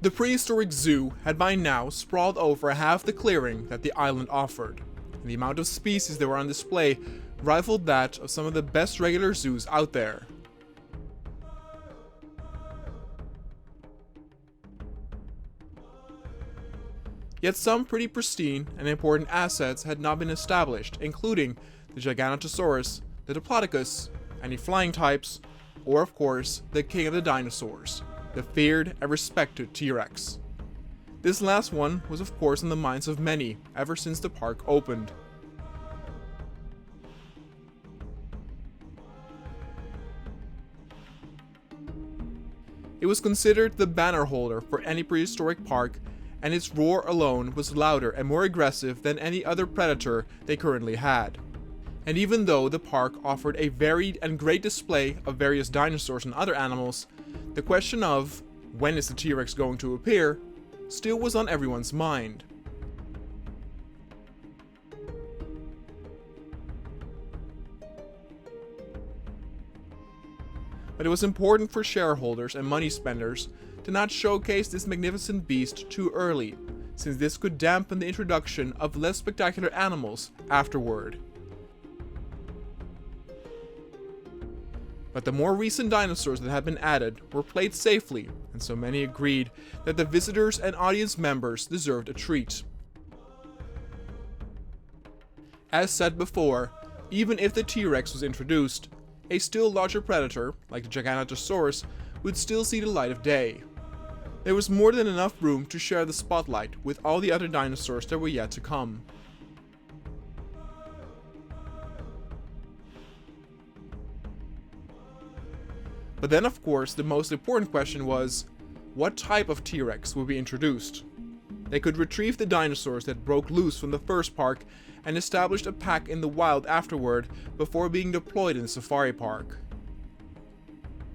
The prehistoric zoo had by now sprawled over half the clearing that the island offered, and the amount of species that were on display rivaled that of some of the best regular zoos out there. Yet some pretty pristine and important assets had not been established, including the Giganotosaurus, the Diplodocus, any flying types, or of course, the king of the dinosaurs, the feared and respected T-Rex. This last one was of course in the minds of many ever since the park opened. It was considered the banner holder for any prehistoric park, and its roar alone was louder and more aggressive than any other predator they currently had. And even though the park offered a varied and great display of various dinosaurs and other animals, the question of, when is the T-Rex going to appear, still was on everyone's mind. But it was important for shareholders and money spenders to not showcase this magnificent beast too early, since this could dampen the introduction of less spectacular animals afterward. But the more recent dinosaurs that had been added were played safely, and so many agreed that the visitors and audience members deserved a treat. As said before, even if the T-Rex was introduced, a still larger predator, like the Giganotosaurus, would still see the light of day. There was more than enough room to share the spotlight with all the other dinosaurs that were yet to come. But then of course the most important question was, what type of T-Rex would be introduced? They could retrieve the dinosaurs that broke loose from the first park and established a pack in the wild afterward before being deployed in the safari park.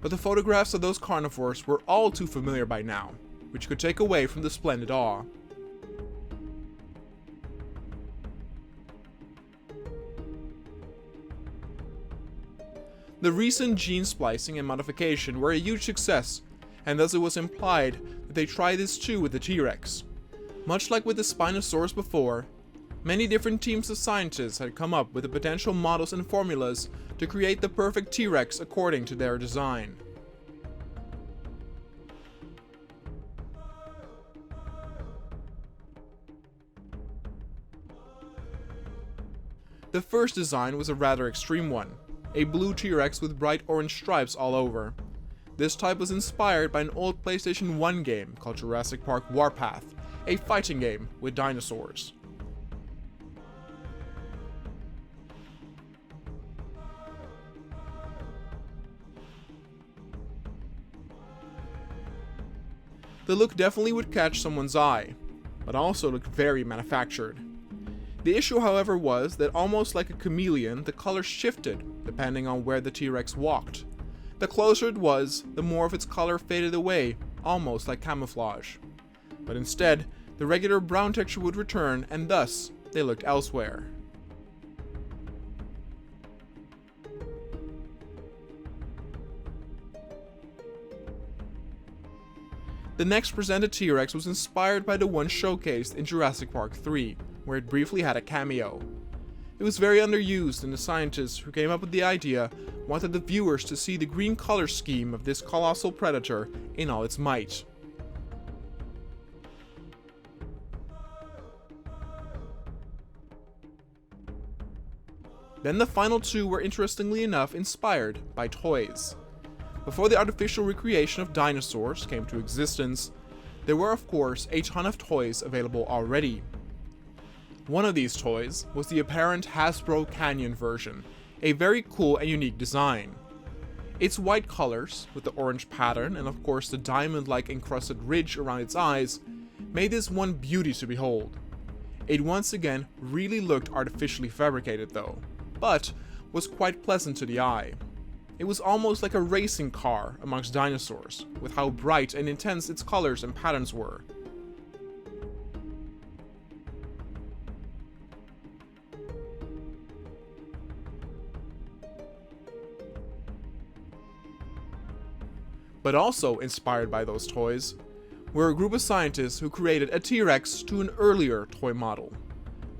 But the photographs of those carnivores were all too familiar by now, which could take away from the splendid awe. The recent gene splicing and modification were a huge success, and thus it was implied that they tried this too with the T-Rex. Much like with the Spinosaurus before, many different teams of scientists had come up with the potential models and formulas to create the perfect T-Rex according to their design. The first design was a rather extreme one, a blue T-Rex with bright orange stripes all over. This type was inspired by an old PlayStation 1 game called Jurassic Park Warpath, a fighting game with dinosaurs. The look definitely would catch someone's eye, but also looked very manufactured. The issue, however, was that almost like a chameleon, the color shifted depending on where the T-Rex walked. The closer it was, the more of its color faded away, almost like camouflage. But instead, the regular brown texture would return, and thus, they looked elsewhere. The next presented T-Rex was inspired by the one showcased in Jurassic Park 3, where it briefly had a cameo. It was very underused, and the scientists who came up with the idea wanted the viewers to see the green color scheme of this colossal predator in all its might. Then the final two were interestingly enough inspired by toys. Before the artificial recreation of dinosaurs came to existence, there were of course a ton of toys available already. One of these toys was the apparent Hasbro Canyon version, a very cool and unique design. Its white colors, with the orange pattern and of course the diamond-like encrusted ridge around its eyes, made this one beauty to behold. It once again really looked artificially fabricated though, but was quite pleasant to the eye. It was almost like a racing car amongst dinosaurs, with how bright and intense its colors and patterns were. But also inspired by those toys were a group of scientists who created a T-Rex to an earlier toy model.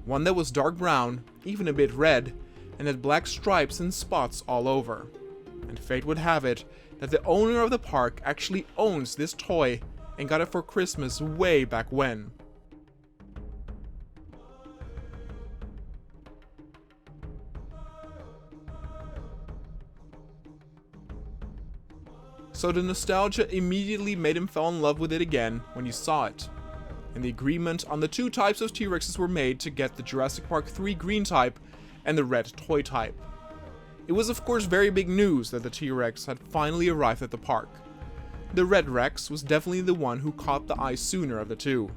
One that was dark brown, even a bit red, and had black stripes and spots all over. And fate would have it that the owner of the park actually owns this toy and got it for Christmas way back when. So the nostalgia immediately made him fall in love with it again when he saw it. And the agreement on the two types of T-Rexes were made to get the Jurassic Park 3 green type and the red toy type. It was of course very big news that the T-Rex had finally arrived at the park. The red Rex was definitely the one who caught the eye sooner of the two.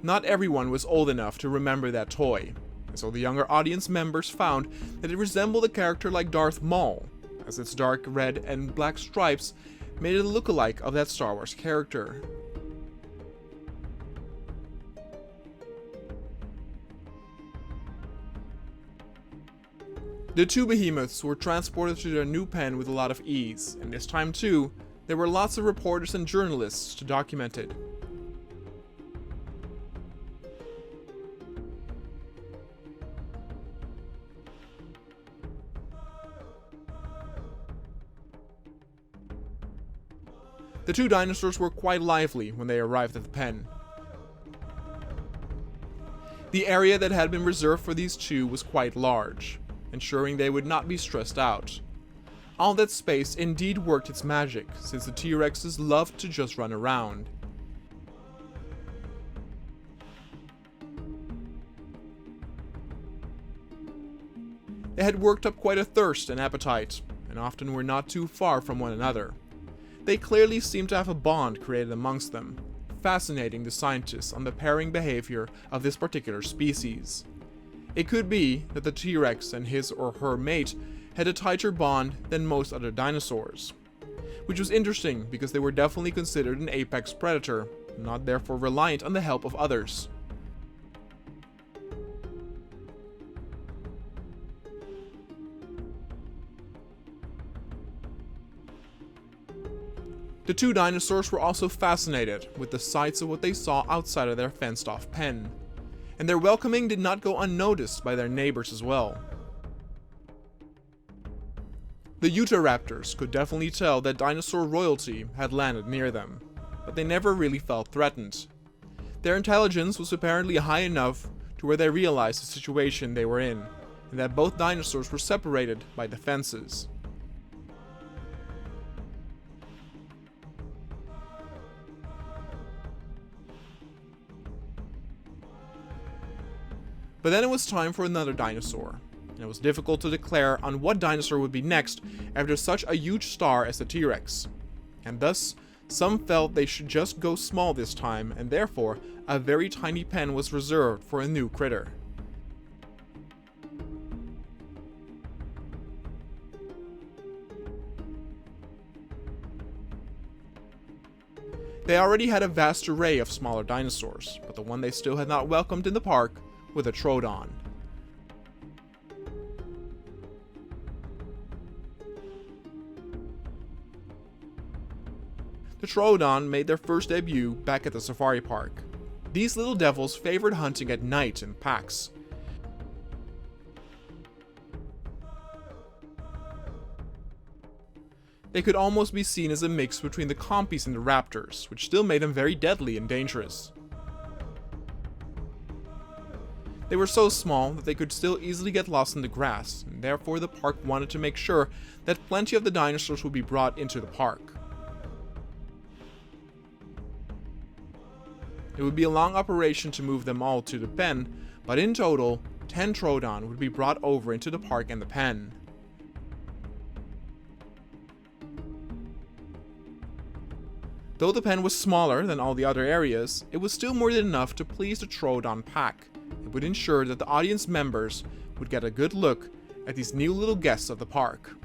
Not everyone was old enough to remember that toy, and so the younger audience members found that it resembled a character like Darth Maul, as its dark red and black stripes made it a look-alike of that Star Wars character. The two behemoths were transported to their new pen with a lot of ease, and this time too, there were lots of reporters and journalists to document it. The two dinosaurs were quite lively when they arrived at the pen. The area that had been reserved for these two was quite large, ensuring they would not be stressed out. All that space indeed worked its magic, since the T-Rexes loved to just run around. They had worked up quite a thirst and appetite, and often were not too far from one another. They clearly seemed to have a bond created amongst them, fascinating the scientists on the pairing behavior of this particular species. It could be that the T-Rex and his or her mate had a tighter bond than most other dinosaurs, which was interesting because they were definitely considered an apex predator, not therefore reliant on the help of others. The two dinosaurs were also fascinated with the sights of what they saw outside of their fenced-off pen, and their welcoming did not go unnoticed by their neighbors as well. The Utahraptors could definitely tell that dinosaur royalty had landed near them, but they never really felt threatened. Their intelligence was apparently high enough to where they realized the situation they were in, and that both dinosaurs were separated by the fences. But then it was time for another dinosaur, and it was difficult to declare on what dinosaur would be next after such a huge star as the T-Rex. And thus, some felt they should just go small this time, and therefore, a very tiny pen was reserved for a new critter. They already had a vast array of smaller dinosaurs, but the one they still had not welcomed in the park with a Troodon. The Troodon made their first debut back at the safari park. These little devils favored hunting at night in packs. They could almost be seen as a mix between the Compies and the Raptors, which still made them very deadly and dangerous. They were so small that they could still easily get lost in the grass, and therefore the park wanted to make sure that plenty of the dinosaurs would be brought into the park. It would be a long operation to move them all to the pen, but in total, 10 Troodon would be brought over into the park and the pen. Though the pen was smaller than all the other areas, it was still more than enough to please the Troodon pack. It would ensure that the audience members would get a good look at these new little guests of the park.